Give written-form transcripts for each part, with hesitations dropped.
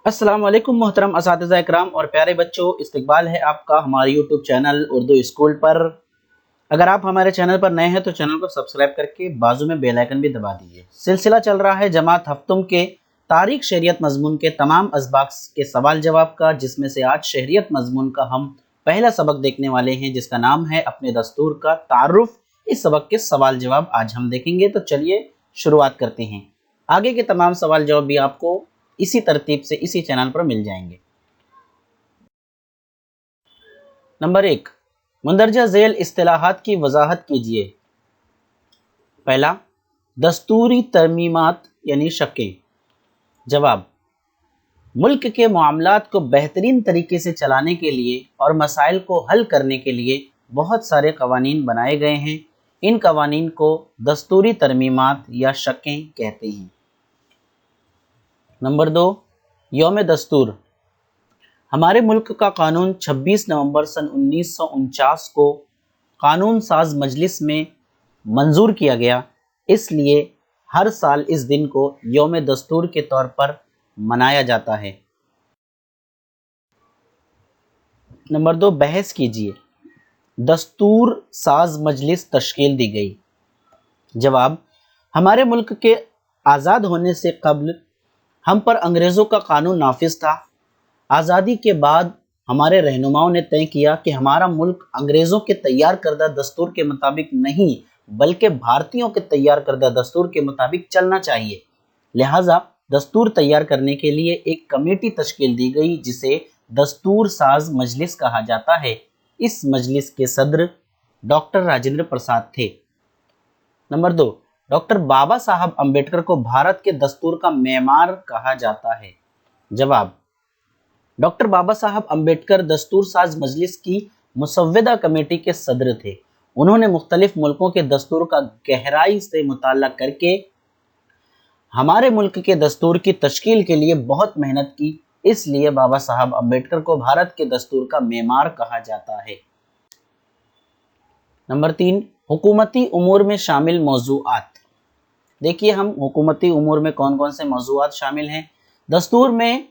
अस्सलाम वालेकुम मोहतरम असातिज़ा इकराम और प्यारे बच्चों, इस्तकबाल है आपका हमारे यूट्यूब चैनल उर्दू स्कूल पर। अगर आप हमारे चैनल पर नए हैं तो चैनल को सब्सक्राइब करके बाजू में बेल आइकन भी दबा दीजिए। सिलसिला चल रहा है जमात हफ्तुम के तारीख शरीयत मजमून के तमाम असबाक के सवाल जवाब का, जिसमें से आज शरीयत मजमून का हम पहला सबक देखने वाले हैं, जिसका नाम है अपने दस्तूर का तारुफ। इस सबक के सवाल जवाब आज हम देखेंगे, तो चलिए शुरुआत करते हैं। आगे के तमाम सवाल जवाब भी आपको इसी तरतीब से इसी चैनल पर मिल जाएंगे। नंबर 1, मुंदरजा झेल इस्तिलाहात की वजाहत कीजिए। पहला, दस्तूरी तरमीमात यानी शकें। जवाब, मुल्क के मामलात को बेहतरीन तरीके से चलाने के लिए और मसाइल को हल करने के लिए बहुत सारे कवानीन बनाए गए हैं। इन कवानीन को दस्तूरी तरमीमात या शकें कहते हैं। नंबर 2, यौम दस्तूर। हमारे मुल्क का कानून 26 नवंबर सन 1949 को कानून साज मजलिस में मंजूर किया गया, इसलिए हर साल इस दिन को यौम दस्तूर के तौर पर मनाया जाता है। नंबर 2, बहस कीजिए। दस्तूर साज मजलिस तश्कील दी गई। जवाब, हमारे मुल्क के आज़ाद होने से कब्ल हम पर अंग्रेज़ों का कानून नाफिज था। आज़ादी के बाद हमारे रहनुमाओं ने तय किया कि हमारा मुल्क अंग्रेज़ों के तैयार करदा दस्तूर के मुताबिक नहीं बल्कि भारतीयों के तैयार करदा दस्तूर के मुताबिक चलना चाहिए। लिहाजा दस्तूर तैयार करने के लिए एक कमेटी तश्कील दी गई, जिसे दस्तूर साज मजलिस कहा जाता है। इस मजलिस के सदर डॉक्टर राजेंद्र प्रसाद थे। नंबर 2, डॉक्टर बाबा साहब अम्बेडकर को भारत के दस्तूर का मेमार कहा जाता है। जवाब, डॉक्टर बाबा साहब अम्बेडकर दस्तूर साज मजलिस की मुसव्वदा कमेटी के सदर थे। उन्होंने मुख्तलिफ मुल्कों के दस्तूर का गहराई से मुताला करके हमारे मुल्क के दस्तूर की तश्कील के लिए बहुत मेहनत की, इसलिए बाबा साहब अम्बेडकर को भारत के दस्तूर का मेमार कहा जाता है। नंबर 3, हुकूमती उमूर में शामिल मौज़ूआत। देखिए हम हुकूमती उमूर में कौन कौन से मौज़ूआत शामिल हैं। दस्तूर में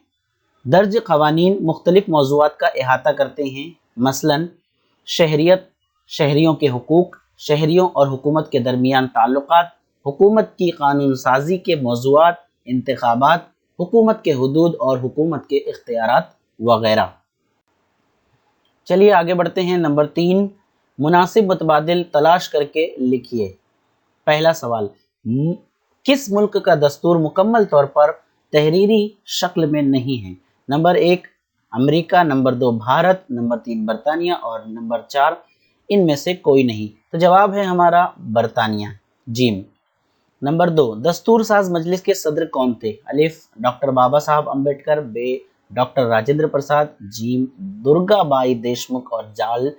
दर्ज कवानीन मुख्तलिफ मौज़ूआत का अहाता करते हैं, मसलन शहरियत, शहरियों के हुकूक, शहरियों और हुकूमत के दरमियान ताल्लुकात, हुकूमत की कानून साजी के मौज़ूआत, इंतखाबात, हुकूमत के हुदूद और हुकूमत के इख्तियारात वगैरह। चलिए आगे बढ़ते हैं। नंबर 3, मुनासिब मुतबादिल तलाश करके लिखिए। पहला सवाल, किस मुल्क का दस्तूर मुकम्मल तौर पर तहरीरी शक्ल में नहीं है। Number 1 America, number 2 Bharat, number 3 बरतानिया और नंबर 4 इनमें से कोई नहीं। तो जवाब है हमारा बरतानिया, जीम। नंबर 2, दस्तूर साज मजलिस के सदर कौन थे। अलिफ डॉक्टर बाबा साहब अम्बेडकर, बे डॉक्टर राजेंद्र प्रसाद, जीम दुर्गाबाई देशमुख और जाल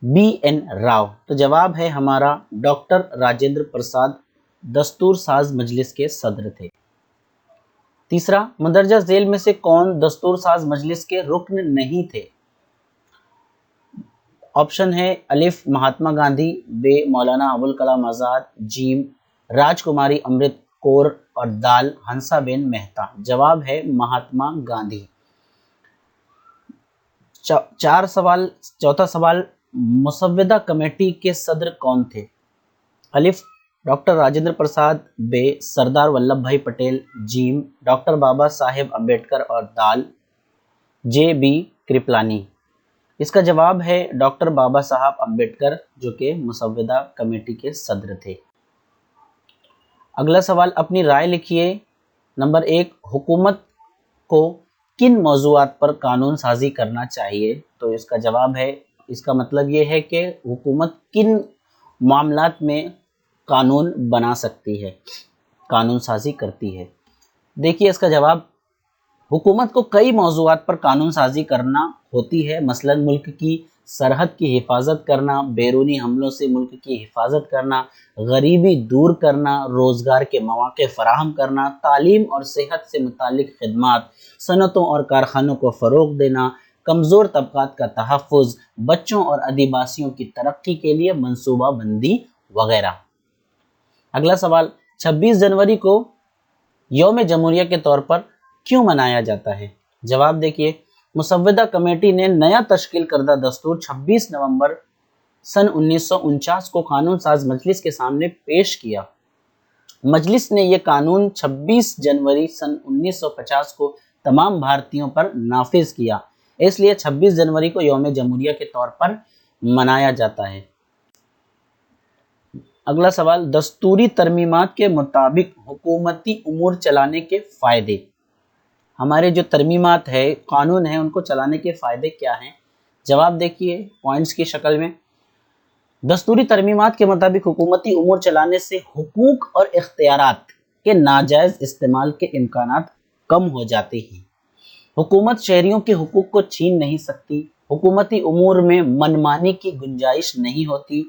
BN राव। तो जवाब है हमारा डॉक्टर राजेंद्र प्रसाद दस्तूर साज मजलिस के सदर थे। तीसरा, मुंदरजा झेल में से कौन दस्तूर साज मजलिस के रुकन नहीं थे। ऑप्शन है अलिफ महात्मा गांधी, बे मौलाना अबुल कलाम आजाद, जीम राजकुमारी अमृत कौर और दाल हंसाबेन मेहता। जवाब है महात्मा गांधी। चौथा सवाल, मुसव्वदा कमेटी के सदर कौन थे। अलिफ डॉक्टर राजेंद्र प्रसाद, बे सरदार वल्लभ भाई पटेल, जीम डॉक्टर बाबा साहेब अम्बेडकर और दाल JB कृपलानी। इसका जवाब है डॉक्टर बाबा साहब अम्बेडकर, जो कि मुसव्वदा कमेटी के सदर थे। अगला सवाल, अपनी राय लिखिए। नंबर 1, हुकूमत को किन मौज़ूआत पर कानून साजी करना चाहिए। तो इसका जवाब है, इसका मतलब ये है कि हुकूमत किन मामलात में कानून बना सकती है, कानून साजी करती है। देखिए इसका जवाब, हुकूमत को कई मौज़ूआत पर कानून साजी करना होती है, मसलन मुल्क की सरहद की हिफाजत करना, बैरूनी हमलों से मुल्क की हिफाजत करना, गरीबी दूर करना, रोज़गार के मौके फराहम करना, तालीम और सेहत से मुतालिक खिदमात, सनतों और कारखानों को फ़रोग़ देना, कमज़ोर तबक़ात का तहफ़्फ़ुज़, बच्चों और आदिवासियों की तरक्की के लिए मनसूबा बंदी वगैरह। अगला सवाल, 26 जनवरी को यौम जमहूरिया के तौर पर क्यों मनाया जाता है? जवाब देखिए, मुसव्वदा कमेटी ने नया तश्कील करदा दस्तूर 26 नवंबर सन 1949 को कानून साज मजलिस के सामने पेश किया। मजलिस ने यह कानून 26 जनवरी सन 1950 को तमाम भारतीयों पर नाफिज किया, इसलिए 26 जनवरी को यौम जमहूरिया के तौर पर मनाया जाता है। अगला सवाल, दस्तूरी तरमीमात के मुताबिक हुकूमती उमूर चलाने के फ़ायदे। हमारे जो तरमीमात है, कानून है, उनको चलाने के फ़ायदे क्या हैं? जवाब देखिए पॉइंट्स की शक्ल में। दस्तूरी तरमीमात के मुताबिक हुकूमती उमूर चलाने से हुकूक और इख्तियारात के नाजायज़ इस्तेमाल के इम्कानात कम हो जाते हैं। हुकूमत शहरियों के हुकूक को छीन नहीं सकती। हुकूमती उमूर में मनमानी की गुंजाइश नहीं होती।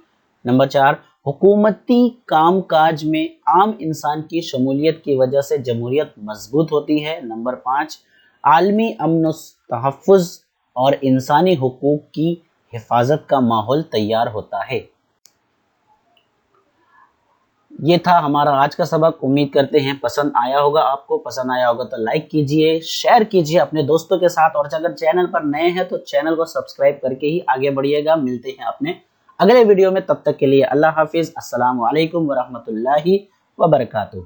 नंबर 4, हुकूमती काम काज में आम इंसान की शमूलियत की वजह से जमहूरियत मजबूत होती है। नंबर 5, आलमी अमन तहफ़्फ़ुज़ और इंसानी हुकूक की हिफाजत का माहौल तैयार होता है। ये था हमारा आज का सबक। उम्मीद करते हैं पसंद आया होगा। आपको पसंद आया होगा तो लाइक कीजिए, शेयर कीजिए अपने दोस्तों के साथ, और अगर चैनल पर नए हैं तो चैनल को सब्सक्राइब करके ही आगे बढ़िएगा। मिलते हैं अपने अगले वीडियो में, तब तक के लिए अल्लाह हाफिज़। अस्सलामु अलैकुम वरहमतुल्लाहि वबरकातुहू।